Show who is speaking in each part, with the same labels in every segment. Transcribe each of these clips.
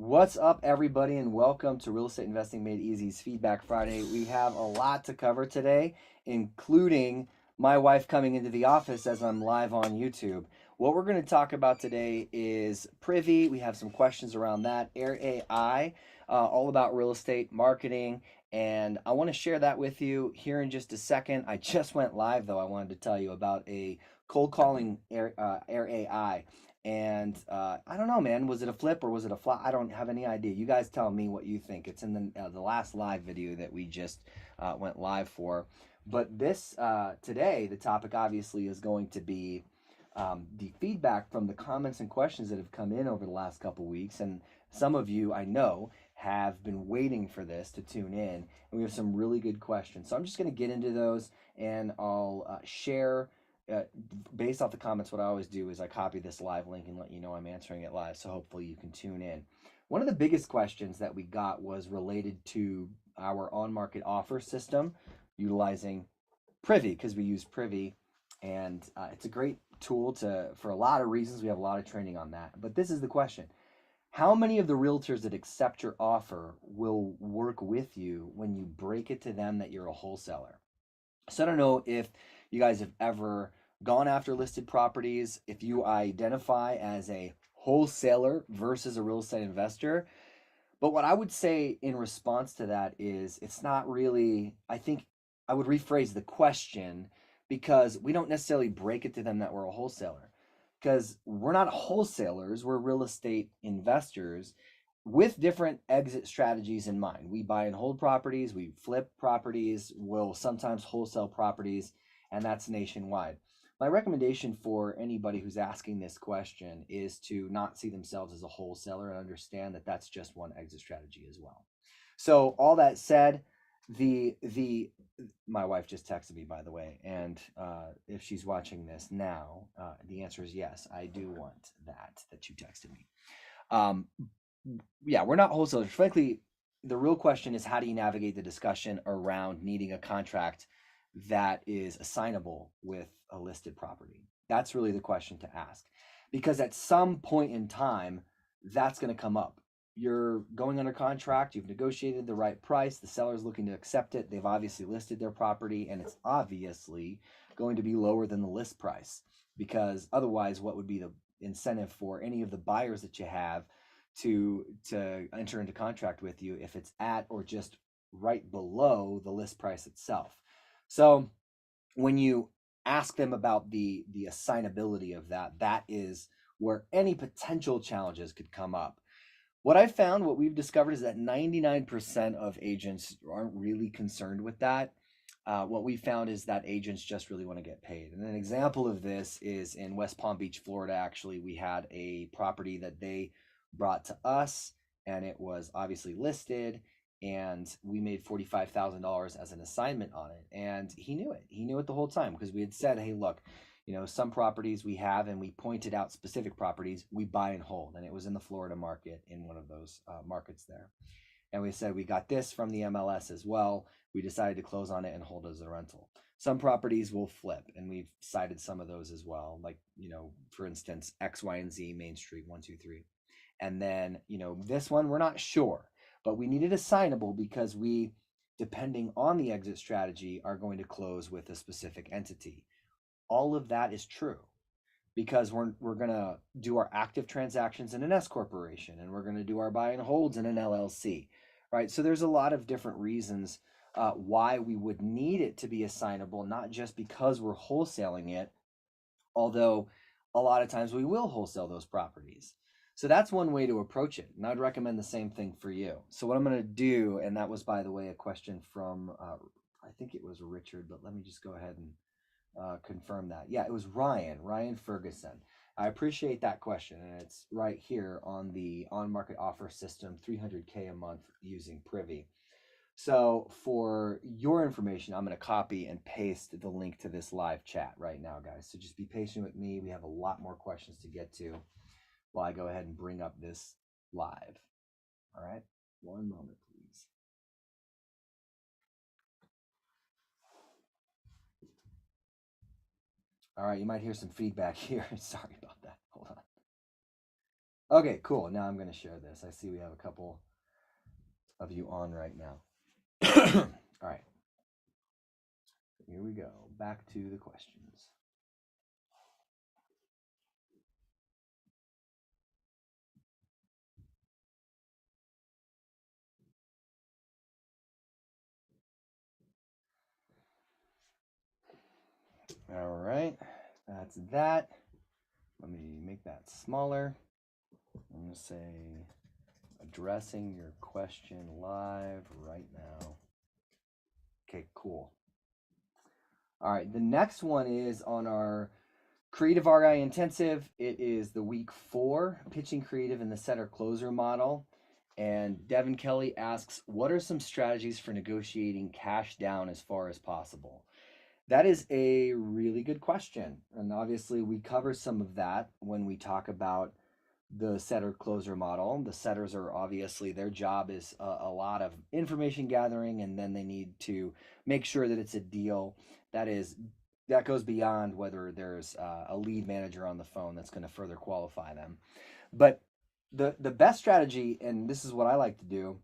Speaker 1: What's up, everybody, and welcome to Real Estate Investing Made Easy's Feedback Friday. We have a lot to cover today, including my wife coming into the office as I'm live on YouTube. What we're going to talk about today is Privy. We have some questions around that, Air AI, all about real estate marketing, and I want to share that with you here in just a second. I just went live, though. I wanted to tell you about a cold calling Air AI. And I don't know, man. Was it a flip or was it a flop? I don't have any idea. You guys tell me what you think. It's in the last live video that we just went live for. But this today, the topic obviously is going to be the feedback from the comments and questions that have come in over the last couple weeks. And some of you, I know, have been waiting for this to tune in. And we have some really good questions. So I'm just going to get into those and I'll share uh, based off the comments. What I always do is I copy this live link and let you know I'm answering it live. So hopefully you can tune in. One of the biggest questions that we got was related to our on market offer system utilizing Privy, because we use Privy, and it's a great tool for a lot of reasons. We have a lot of training on that. But this is the question: how many of the realtors that accept your offer will work with you when you break it to them that you're a wholesaler? So I don't know if you guys have ever gone after listed properties, if you identify as a wholesaler versus a real estate investor. But what I would say in response to that is it's not really, I think I would rephrase the question, because we don't necessarily break it to them that we're a wholesaler, because we're not wholesalers, we're real estate investors with different exit strategies in mind. We buy and hold properties, we flip properties, we'll sometimes wholesale properties, and that's nationwide. My recommendation for anybody who's asking this question is to not see themselves as a wholesaler and understand that that's just one exit strategy as well. So all that said, the my wife just texted me, by the way, and if she's watching this now, the answer is yes. I do want that you texted me. Um, yeah, we're not wholesalers. Frankly, the real question is, how do you navigate the discussion around needing a contract that is assignable with a listed property? That's really the question to ask, because at some point in time, that's going to come up. You're going under contract, you've negotiated the right price, the seller's looking to accept it, they've obviously listed their property, and it's obviously going to be lower than the list price, because otherwise, what would be the incentive for any of the buyers that you have to enter into contract with you if it's at or just right below the list price itself? So when you ask them about the assignability of that, that is where any potential challenges could come up. What I found, what we've discovered, is that 99% of agents aren't really concerned with that. What we found is that agents just really want to get paid. And an example of this is in West Palm Beach, Florida. Actually, we had a property that they brought to us, and it was obviously listed, and we made $45,000 as an assignment on it. And he knew it. He knew it the whole time, because we had said, hey, look, some properties we have, and we pointed out specific properties we buy and hold. And it was in the Florida market, in one of those markets there. And we said we got this from the MLS as well. We decided to close on it and hold it as a rental. Some properties will flip, and we've cited some of those as well. Like, for instance, X, Y, and Z, Main Street, 123. And then, this one, we're not sure, but we needed assignable because we, depending on the exit strategy, are going to close with a specific entity. All of that is true, because we're going to do our active transactions in an S corporation, and we're going to do our buy and holds in an LLC, right? So there's a lot of different reasons why we would need it to be assignable, not just because we're wholesaling it, although a lot of times we will wholesale those properties. So that's one way to approach it, and I'd recommend the same thing for you. So what I'm going to do, and that was, by the way, a question from I think it was Richard, but let me just go ahead and confirm that. Yeah, it was Ryan Ferguson. I appreciate that question, and it's right here on the on-market offer system, 300K a month using Privy. So for your information, I'm going to copy and paste the link to this live chat right now, guys. So just be patient with me. We have a lot more questions to get to while I go ahead and bring up this live. All right, one moment, please. All right, you might hear some feedback here. Sorry about that. Hold on. Okay, cool. Now I'm going to share this. I see we have a couple of you on right now. All right. Here we go. Back to the questions. All right. That's that. Let me make that smaller. I'm going to say addressing your question live right now. Okay, cool. All right. The next one is on our Creative RI Intensive. It is the week 4 pitching creative in the setter closer model. And Devin Kelly asks, what are some strategies for negotiating cash down as far as possible? That is a really good question. And obviously, we cover some of that when we talk about the setter closer model. The setters are obviously, their job is a lot of information gathering, and then they need to make sure that it's a deal that goes beyond whether there's a lead manager on the phone that's going to further qualify them. But the best strategy, and this is what I like to do,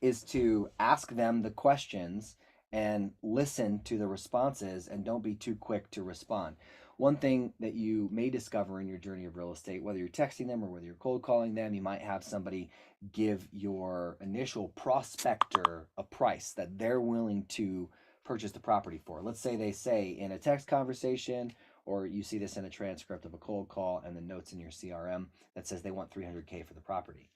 Speaker 1: is to ask them the questions and listen to the responses and don't be too quick to respond. One thing that you may discover in your journey of real estate, whether you're texting them or whether you're cold calling them, you might have somebody give your initial prospector a price that they're willing to purchase the property for. Let's say they say in a text conversation, or you see this in a transcript of a cold call and the notes in your CRM that says they want 300K for the property.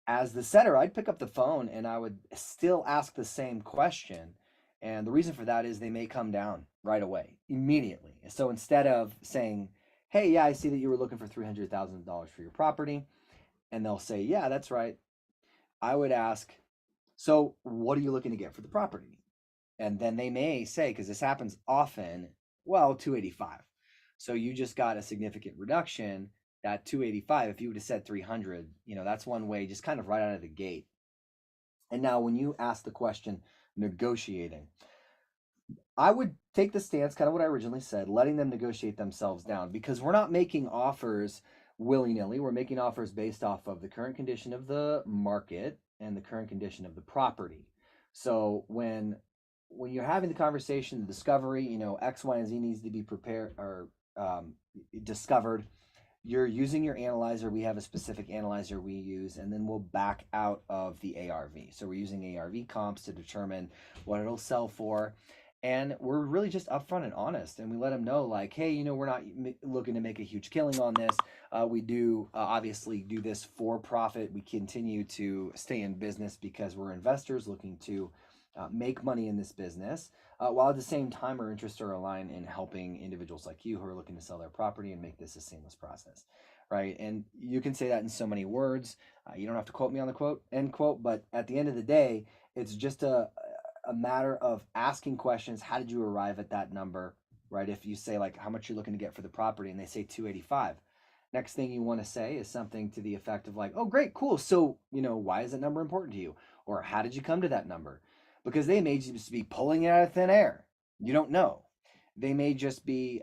Speaker 1: As the setter, I'd pick up the phone and I would still ask the same question. And the reason for that is they may come down right away, immediately. So instead of saying, hey, yeah, I see that you were looking for $300,000 for your property, and they'll say, yeah, that's right, I would ask, so what are you looking to get for the property? And then they may say, because this happens often, well, 285. So you just got a significant reduction. That 285, if you would have said 300, that's one way, just kind of right out of the gate. And now when you ask the question, negotiating, I would take the stance, kind of what I originally said, letting them negotiate themselves down, because we're not making offers willy-nilly. We're making offers based off of the current condition of the market and the current condition of the property. So when you're having the conversation, the discovery, X, Y, and Z needs to be prepared or discovered. You're using your analyzer. We have a specific analyzer we use, and then we'll back out of the ARV. So we're using ARV comps to determine what it'll sell for. And we're really just upfront and honest. And we let them know, like, hey, we're not looking to make a huge killing on this. We do obviously do this for profit. We continue to stay in business because we're investors looking to make money in this business, while at the same time our interests are aligned in helping individuals like you who are looking to sell their property and make this a seamless process, right? And you can say that in so many words. You don't have to quote me on the quote, end quote, but at the end of the day, it's just a matter of asking questions. How did you arrive at that number, right? If you say, like, how much you're looking to get for the property, and they say 285, next thing you want to say is something to the effect of like, oh, great, cool. So, why is that number important to you? Or how did you come to that number? Because they may just be pulling it out of thin air. You don't know. They may just be,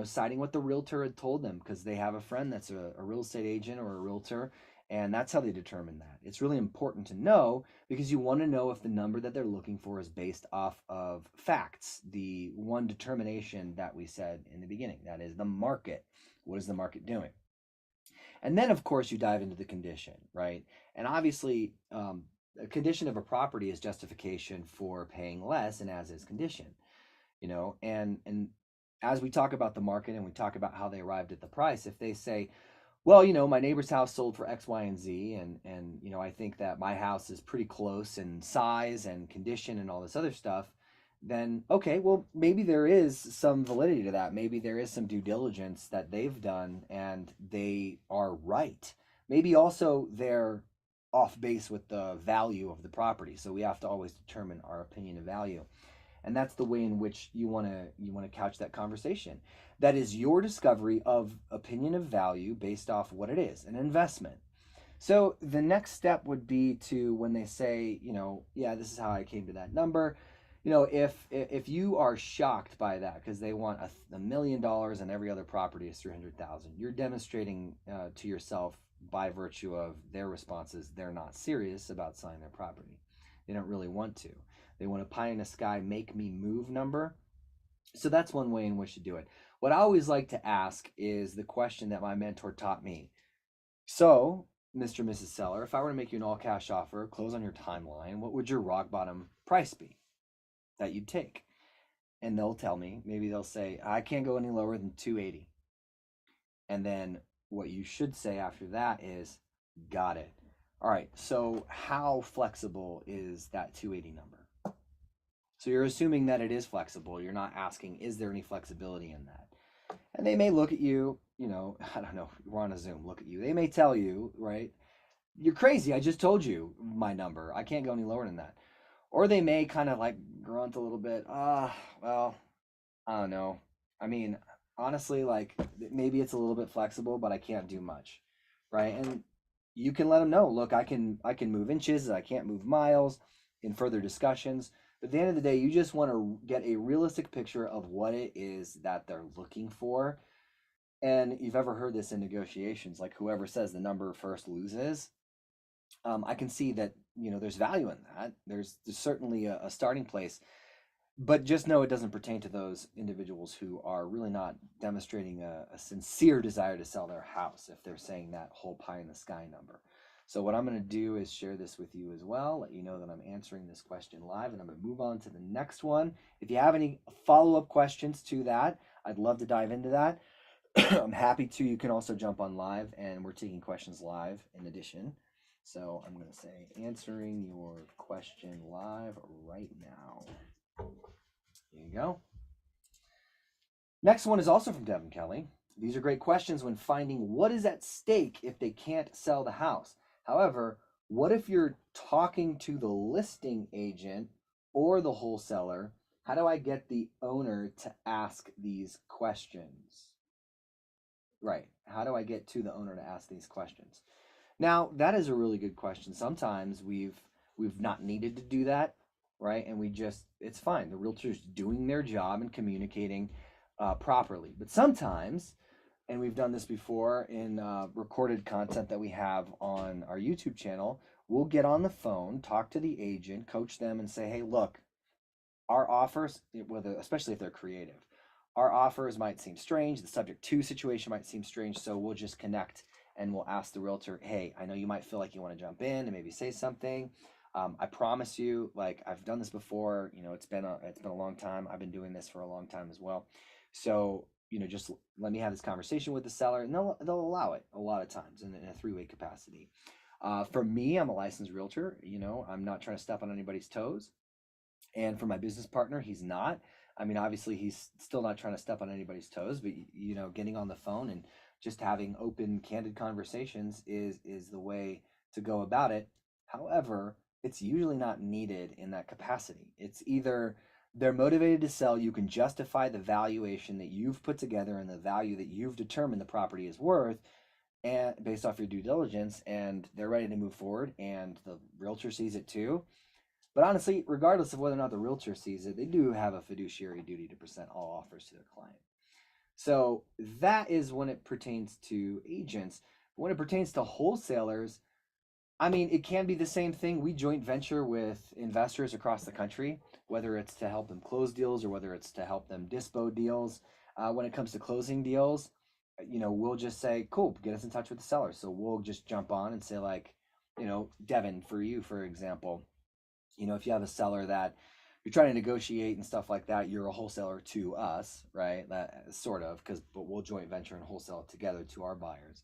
Speaker 1: citing what the realtor had told them because they have a friend that's a real estate agent or a realtor, and that's how they determine that. It's really important to know because you want to know if the number that they're looking for is based off of facts. The one determination that we said in the beginning, that is the market. What is the market doing? And then, of course, you dive into the condition, right? And obviously, a condition of a property is justification for paying less, and as is condition, and as we talk about the market and we talk about how they arrived at the price, if they say, well, my neighbor's house sold for X, Y, and Z, and I think that my house is pretty close in size and condition and all this other stuff, then okay, well, maybe there is some validity to that. Maybe there is some due diligence that they've done and they are right. Maybe also they're off base with the value of the property. So we have to always determine our opinion of value. And that's the way in which you want to couch that conversation. That is your discovery of opinion of value based off what it is, an investment. So the next step would be to, when they say, yeah, this is how I came to that number, If you are shocked by that because they want $1 million and every other property is 300,000, you're demonstrating to yourself by virtue of their responses they're not serious about selling their property. They don't really want to. They want a pie in the sky, make me move number. So that's one way in which to do it. What I always like to ask is the question that my mentor taught me. So, Mr. and Mrs. Seller, if I were to make you an all cash offer, close on your timeline, what would your rock bottom price be that you'd take? And they'll tell me, maybe they'll say, I can't go any lower than 280. And then what you should say after that is, got it. All right, so how flexible is that 280 number? So you're assuming that it is flexible. You're not asking, is there any flexibility in that? And they may look at you, I don't know, we're on a Zoom, look at you. They may tell you, right, you're crazy. I just told you my number. I can't go any lower than that. Or they may kind of like grunt a little bit. Well, I don't know. I mean, honestly, like maybe it's a little bit flexible, but I can't do much, right? And you can let them know, look, I can move inches, I can't move miles in further discussions. But at the end of the day, you just want to get a realistic picture of what it is that they're looking for. And you've ever heard this in negotiations, like whoever says the number first loses. I can see that there's value in that. There's certainly a starting place, but just know it doesn't pertain to those individuals who are really not demonstrating a sincere desire to sell their house if they're saying that whole pie in the sky number. So what I'm going to do is share this with you as well, let you know that I'm answering this question live, and I'm going to move on to the next one. If you have any follow-up questions to that, I'd love to dive into that. I'm happy to. You can also jump on live, and we're taking questions live in addition. So I'm going to say answering your question live right now. There you go. Next one is also from Devin Kelly. These are great questions when finding what is at stake if they can't sell the house. However, what if you're talking to the listing agent or the wholesaler? How do I get the owner to ask these questions? Right. How do I get to the owner to ask these questions? Now, that is a really good question. Sometimes we've not needed to do that, right? And it's fine. The realtor's doing their job and communicating properly. But sometimes, and we've done this before in recorded content that we have on our YouTube channel, we'll get on the phone, talk to the agent, coach them, and say, hey, look, our offers, especially if they're creative, our offers might seem strange. The subject to situation might seem strange. So we'll just connect and we'll ask the realtor, hey, I know you might feel like you want to jump in and maybe say something. I promise you, like I've done this before, it's been a long time. I've been doing this for a long time as well. So, just let me have this conversation with the seller, and they'll allow it a lot of times in a three-way capacity. For me, I'm a licensed realtor. I'm not trying to step on anybody's toes. And for my business partner, he's not. I mean, obviously, he's still not trying to step on anybody's toes, but getting on the phone and just having open, candid conversations is the way to go about it. However, it's usually not needed in that capacity. It's either they're motivated to sell, you can justify the valuation that you've put together and the value that you've determined the property is worth, and based off your due diligence, and they're ready to move forward, and the realtor sees it too. But honestly, regardless of whether or not the realtor sees it, they do have a fiduciary duty to present all offers to their client. So that is when it pertains to agents. When it pertains to wholesalers, I mean, it can be the same thing. We joint venture with investors across the country, whether it's to help them close deals or whether it's to help them dispo deals. When it comes to closing deals, we'll just say, cool, get us in touch with the seller. So we'll just jump on and say, like, Devin, for you, for example, if you have a seller that you're trying to negotiate and stuff like that, you're a wholesaler to us, right? That sort of, but we'll joint venture and wholesale it together to our buyers.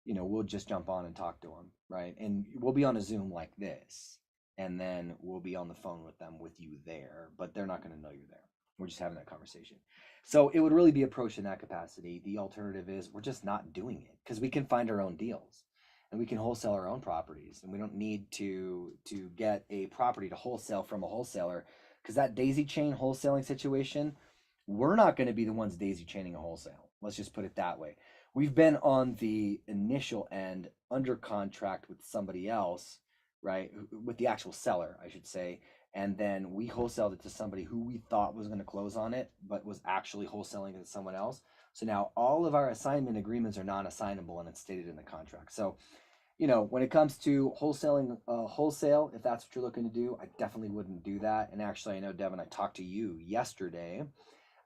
Speaker 1: We'll just jump on and talk to them, right? And we'll be on a Zoom like this, and then we'll be on the phone with them with you there, but they're not going to know you're there. We're just having that conversation. So it would really be approached in that capacity. The alternative is we're just not doing it because we can find our own deals. And we can wholesale our own properties, and we don't need to get a property to wholesale from a wholesaler, because that daisy chain wholesaling situation, we're not going to be the ones daisy chaining a wholesale. Let's just put it that way. We've been on the initial end under contract with somebody else, right? With the actual seller, I should say, and then we wholesaled it to somebody who we thought was going to close on it, but was actually wholesaling it to someone else. So now all of our assignment agreements are non-assignable, and it's stated in the contract. So, when it comes to wholesaling, wholesale, if that's what you're looking to do, I definitely wouldn't do that. And actually, I know, Devin, I talked to you yesterday,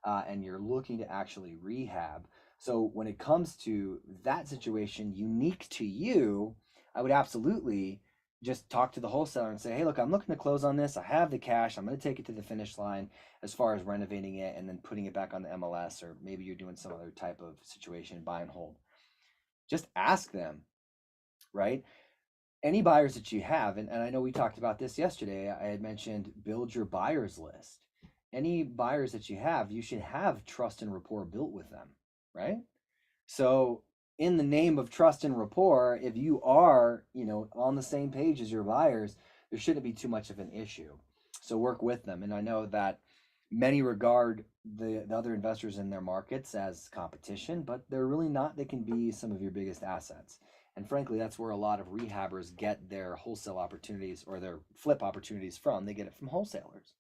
Speaker 1: and you're looking to actually rehab. So when it comes to that situation unique to you, I would absolutely just talk to the wholesaler and say, hey, look, I'm looking to close on this. I have the cash. I'm going to take it to the finish line as far as renovating it and then putting it back on the MLS, or maybe you're doing some other type of situation, buy and hold. Just ask them, right? Any buyers that you have, and I know we talked about this yesterday, I had mentioned build your buyers list. Any buyers that you have, you should have trust and rapport built with them, right? So in the name of trust and rapport, if you are, on the same page as your buyers, there shouldn't be too much of an issue. So work with them. And I know that many regard the other investors in their markets as competition, but they're really not. They can be some of your biggest assets. And frankly, that's where a lot of rehabbers get their wholesale opportunities or their flip opportunities from. They get it from wholesalers.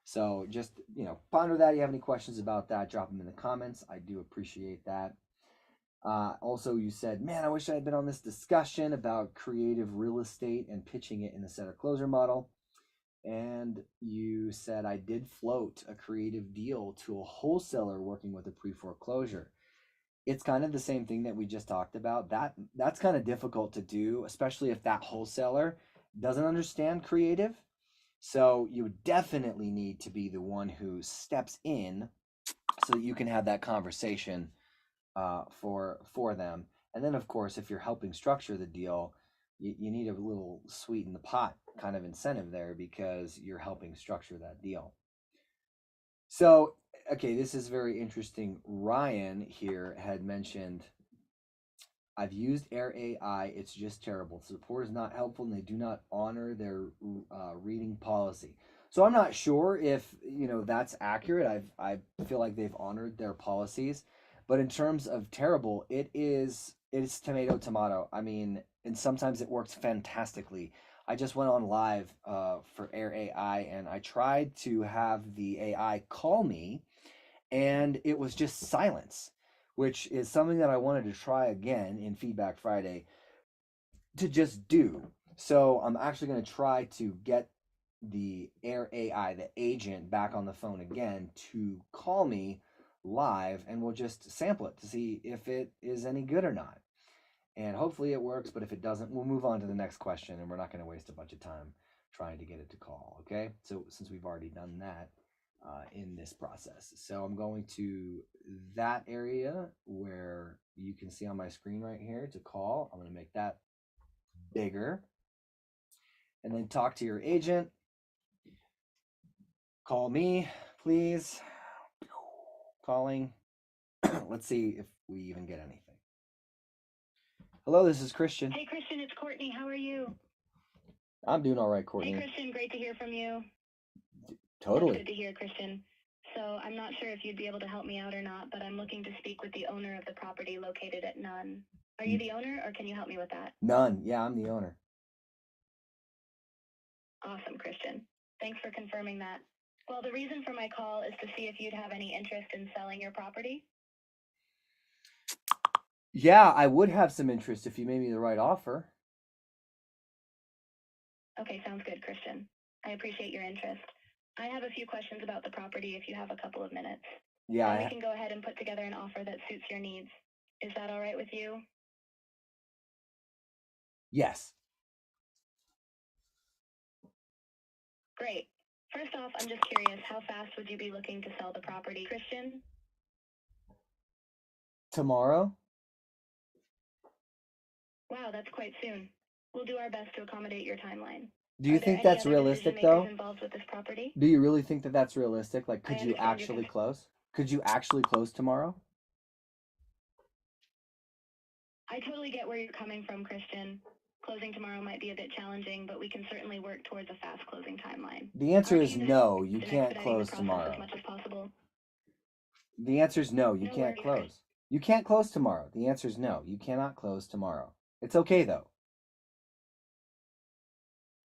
Speaker 1: So just, ponder that. If you have any questions about that, drop them in the comments. I do appreciate that. Also, you said, man, I wish I had been on this discussion about creative real estate and pitching it in the seller closer model. And you said, I did float a creative deal to a wholesaler working with a pre-foreclosure. It's kind of the same thing that we just talked about. That's kind of difficult to do, especially if that wholesaler doesn't understand creative. So you definitely need to be the one who steps in so that you can have that conversation for them. And then, of course, if you're helping structure the deal, you need a little sweeten the pot kind of incentive there because you're helping structure that deal. So, okay, this is very interesting. Ryan here had mentioned, I've used Air AI. It's just terrible. Support is not helpful, and they do not honor their reading policy. So I'm not sure if that's accurate. I feel like they've honored their policies, but in terms of terrible, it's tomato. I mean, and sometimes it works fantastically. I just went on live for Air AI, and I tried to have the AI call me, and it was just silence, which is something that I wanted to try again in Feedback Friday to just do. So I'm actually going to try to get the Air AI, the agent, back on the phone again to call me live, and we'll just sample it to see if it is any good or not. And hopefully it works, but if it doesn't, we'll move on to the next question, and we're not going to waste a bunch of time trying to get it to call, okay? So since we've already done that in this process. So I'm going to that area where you can see on my screen right here to call. I'm going to make that bigger. And then talk to your agent. Call me, please. Calling. Let's see if we even get anything. Hello, this is Christian.
Speaker 2: Hey, Christian, it's Courtney. How are you?
Speaker 1: I'm doing all right, Courtney.
Speaker 2: Hey, Christian, great to hear from you.
Speaker 1: Totally.
Speaker 2: That's good to hear, Christian. So I'm not sure if you'd be able to help me out or not, but I'm looking to speak with the owner of the property located at Nunn. Are you the owner, or can you help me with that?
Speaker 1: Nunn. Yeah, I'm the owner.
Speaker 2: Awesome, Christian. Thanks for confirming that. Well, the reason for my call is to see if you'd have any interest in selling your property.
Speaker 1: Yeah, I would have some interest if you made me the right offer.
Speaker 2: Okay, sounds good, Christian. I appreciate your interest. I have a few questions about the property if you have a couple of minutes.
Speaker 1: Yeah.
Speaker 2: Then we can go ahead and put together an offer that suits your needs. Is that all right with you?
Speaker 1: Yes.
Speaker 2: Great. First off, I'm just curious, how fast would you be looking to sell the property, Christian?
Speaker 1: Tomorrow?
Speaker 2: Wow, that's quite soon. We'll do our best to accommodate your timeline.
Speaker 1: Do you think that's realistic, though?
Speaker 2: Involved with this property?
Speaker 1: Do you really think that that's realistic? Like, could you actually close? Could you actually close tomorrow?
Speaker 2: I totally get where you're coming from, Christian. Closing tomorrow might be a bit challenging, but we can certainly work towards a fast closing timeline.
Speaker 1: The answer is no, you can't close tomorrow.
Speaker 2: As much as possible.
Speaker 1: The answer is no, you can't close. You can't close tomorrow. The answer is no, you cannot close tomorrow. It's okay, though.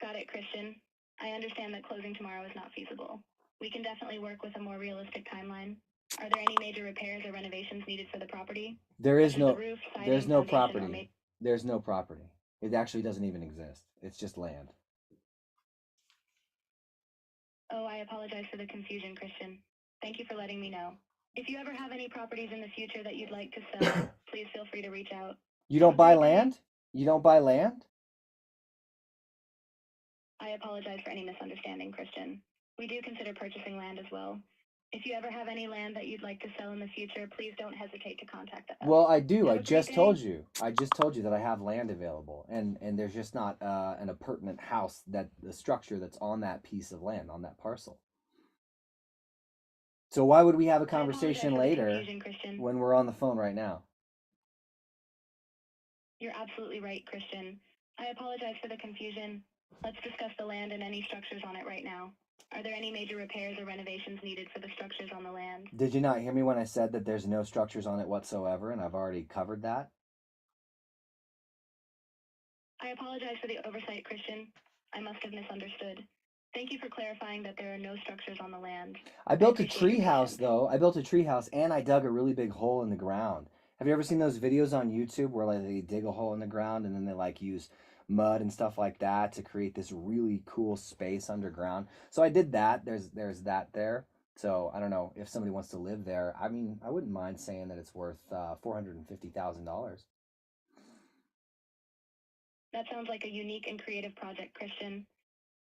Speaker 2: Got it, Christian. I understand that closing tomorrow is not feasible. We can definitely work with a more realistic timeline. Are there any major repairs or renovations needed for the property?
Speaker 1: There is
Speaker 2: Such as the
Speaker 1: no,
Speaker 2: roof,
Speaker 1: there's
Speaker 2: siding,
Speaker 1: no
Speaker 2: foundation, or
Speaker 1: property. There's no property. It actually doesn't even exist. It's just land.
Speaker 2: Oh, I apologize for the confusion, Christian. Thank you for letting me know. If you ever have any properties in the future that you'd like to sell, please feel free to reach out.
Speaker 1: You
Speaker 2: Have
Speaker 1: don't
Speaker 2: a
Speaker 1: buy
Speaker 2: great day.
Speaker 1: land? You don't buy land?
Speaker 2: I apologize for any misunderstanding, Christian. We do consider purchasing land as well. If you ever have any land that you'd like to sell in the future, please don't hesitate to contact us.
Speaker 1: Well, I do.
Speaker 2: Have
Speaker 1: I
Speaker 2: a great
Speaker 1: just
Speaker 2: day.
Speaker 1: told you. I just told you that I have land available, and there's just not an appurtenant house, that the structure that's on that piece of land, on that parcel. So why would we have a
Speaker 2: I apologize
Speaker 1: conversation
Speaker 2: for the
Speaker 1: later
Speaker 2: confusion, Christian.
Speaker 1: when we're on the phone right now?
Speaker 2: You're absolutely right, Christian. I apologize for the confusion. Let's discuss the land and any structures on it right now. Are there any major repairs or renovations needed for the structures on the land?
Speaker 1: Did you not hear me when I said that there's no structures on it whatsoever, and I've already covered that?
Speaker 2: I apologize for the oversight, Christian. I must have misunderstood. Thank you for clarifying that there are no structures on the land.
Speaker 1: I built a
Speaker 2: appreciate your
Speaker 1: tree house,
Speaker 2: patience.
Speaker 1: though. I built a tree house, and I dug a really big hole in the ground. Have you ever seen those videos on YouTube where like they dig a hole in the ground and then they like use mud and stuff like that to create this really cool space underground? So I did that. There's that there. So I don't know if somebody wants to live there. I mean, I wouldn't mind saying that it's worth $450,000.
Speaker 2: That sounds like a unique and creative project, Christian.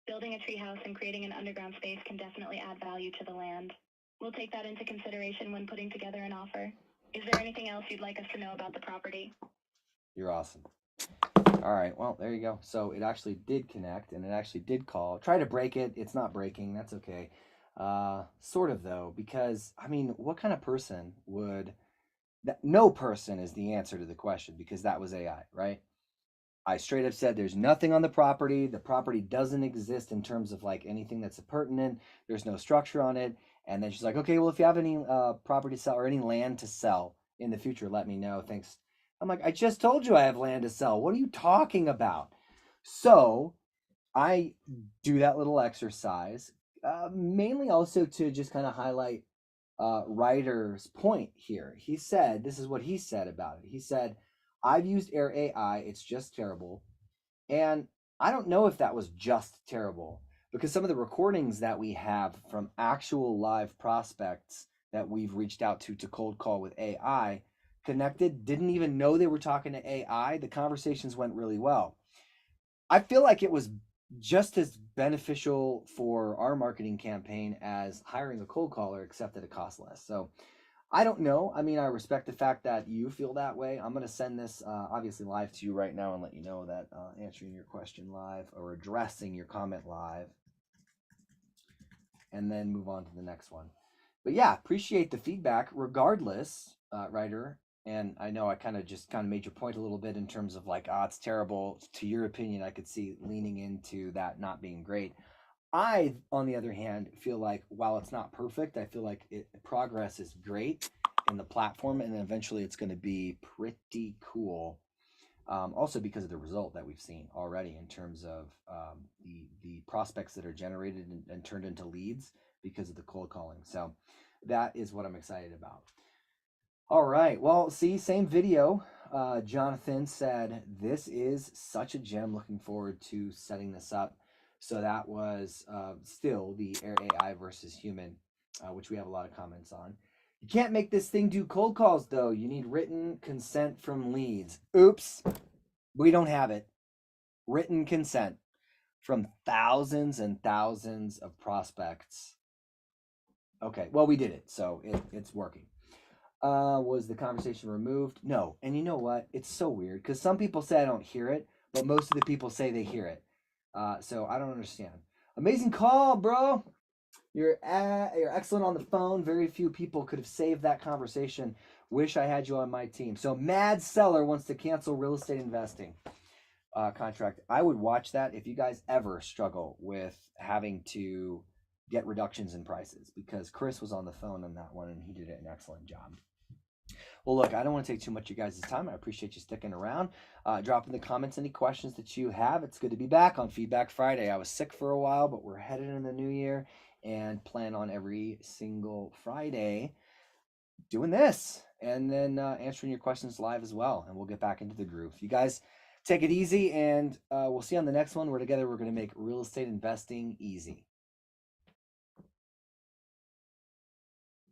Speaker 2: Building a treehouse and creating an underground space can definitely add value to the land. We'll take that into consideration when putting together an offer. Is there anything else you'd like us to know about the property?
Speaker 1: You're awesome. All right, well, there you go. So it actually did connect, and it actually did call. Try to break it. It's not breaking. That's okay. Sort of though, because I mean, what kind of person would that? No person is the answer to the question, because that was AI, right? I straight up said there's nothing on the property. The property doesn't exist in terms of like anything that's pertinent. There's no structure on it. And then she's like, okay, well, if you have any property to sell or any land to sell in the future, let me know. Thanks. I'm like, I just told you I have land to sell. What are you talking about? So I do that little exercise, mainly also to just kind of highlight Ryder's point here. He said, this is what he said about it. He said, I've used Air AI. It's just terrible. And I don't know if that was just terrible, because some of the recordings that we have from actual live prospects that we've reached out to cold call with AI connected didn't even know they were talking to AI. The conversations went really well. I feel like it was just as beneficial for our marketing campaign as hiring a cold caller, except that it costs less. So I don't know. I mean, I respect the fact that you feel that way. I'm going to send this obviously live to you right now and let you know that answering your question live or addressing your comment live, and then move on to the next one. But yeah, appreciate the feedback regardless, Ryder. And I know I kind of made your point a little bit in terms of like, it's terrible. To your opinion, I could see leaning into that not being great. I, on the other hand, feel like while it's not perfect, I feel like progress is great in the platform, and eventually it's going to be pretty cool. Also because of the result that we've seen already in terms of the prospects that are generated and turned into leads because of the cold calling. So that is what I'm excited about. All right. Well, see, same video. Jonathan said, this is such a gem. Looking forward to setting this up. So that was still the Air AI versus human, which we have a lot of comments on. You can't make this thing do cold calls, though. You need written consent from leads. Oops, we don't have it. Written consent from thousands and thousands of prospects. Okay, well, we did it, so it's working. Was the conversation removed? No. And you know what? It's so weird because some people say I don't hear it, but most of the people say they hear it. So I don't understand. Amazing call, bro. You're excellent on the phone. Very few people could have saved that conversation. Wish I had you on my team. So Mad Seller wants to cancel real estate investing contract. I would watch that if you guys ever struggle with having to get reductions in prices, because Chris was on the phone on that one and he did an excellent job. Well, look, I don't want to take too much of you guys' time. I appreciate you sticking around. Drop in the comments any questions that you have. It's good to be back on Feedback Friday. I was sick for a while, but we're headed in the new year and plan on every single Friday doing this and then answering your questions live as well. And we'll get back into the groove. You guys take it easy, and we'll see you on the next one. We're together. We're going to make real estate investing easy.